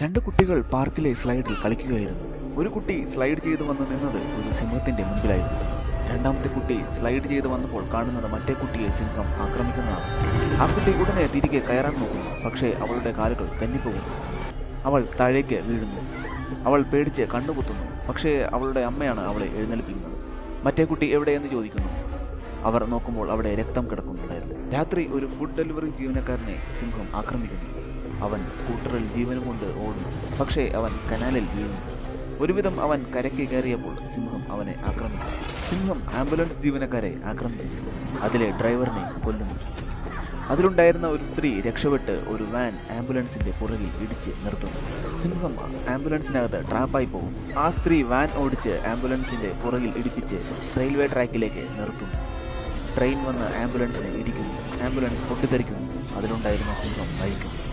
രണ്ട് കുട്ടികൾ പാർക്കിലെ സ്ലൈഡിൽ കളിക്കുകയായിരുന്നു. ഒരു കുട്ടി സ്ലൈഡ് ചെയ്ത് വന്ന് നിന്നത് ഒരു സിംഹത്തിന്റെ മുൻപിലായിരുന്നു. രണ്ടാമത്തെ കുട്ടി സ്ലൈഡ് ചെയ്ത് വന്നപ്പോൾ കാണുന്നത് മറ്റേ കുട്ടിയെ സിംഹം ആക്രമിക്കുന്നതാണ്. ആ കുട്ടി ഉടനെ തിരികെ കയറാൻ നോക്കുന്നു. പക്ഷേ അവളുടെ കാലുകൾ തെന്നിപ്പോകുന്നു. അവൾ താഴേക്ക് വീഴുന്നു. അവൾ പേടിച്ച് കണ്ണുകുത്തുന്നു. പക്ഷേ അവളുടെ അമ്മയാണ് അവളെ എഴുന്നേൽപ്പിക്കുന്നത്. മറ്റേ കുട്ടി എവിടെയെന്ന് ചോദിക്കുന്നു. അവർ നോക്കുമ്പോൾ അവിടെ രക്തം കിടക്കുന്നുണ്ടായിരുന്നു. രാത്രി ഒരു ഫുഡ് ഡെലിവറി ജീവനക്കാരനെ സിംഹം ആക്രമിക്കുന്നു. അവൻ സ്കൂട്ടറിൽ ജീവനും കൊണ്ട് ഓടുന്നു. പക്ഷേ അവൻ കനാലിൽ വീഴുന്നു. ഒരുവിധം അവൻ കരയ്ക്ക് കയറിയപ്പോൾ സിംഹം അവനെ ആക്രമിച്ചു. സിംഹം ആംബുലൻസ് ജീവനക്കാരെ ആക്രമിക്കുന്നു. അതിലെ ഡ്രൈവറിനെ കൊല്ലുന്നു. അതിലുണ്ടായിരുന്ന ഒരു സ്ത്രീ രക്ഷപ്പെട്ട് ഒരു വാൻ ആംബുലൻസിന്റെ പുറകിൽ ഇടിച്ച് നിർത്തുന്നു. സിംഹം ആംബുലൻസിനകത്ത് ട്രാപ്പായി പോകും. ആ സ്ത്രീ വാൻ ഓടിച്ച് ആംബുലൻസിന്റെ പുറകിൽ ഇടിപ്പിച്ച് റെയിൽവേ ട്രാക്കിലേക്ക് നിർത്തുന്നു. ട്രെയിൻ വന്ന് ആംബുലൻസിനെ ഇടിക്കുന്നു. ആംബുലൻസ് പൊട്ടിത്തെറിക്കുന്നു. അതിലുണ്ടായിരുന്ന സിംഹം മരിക്കുന്നു.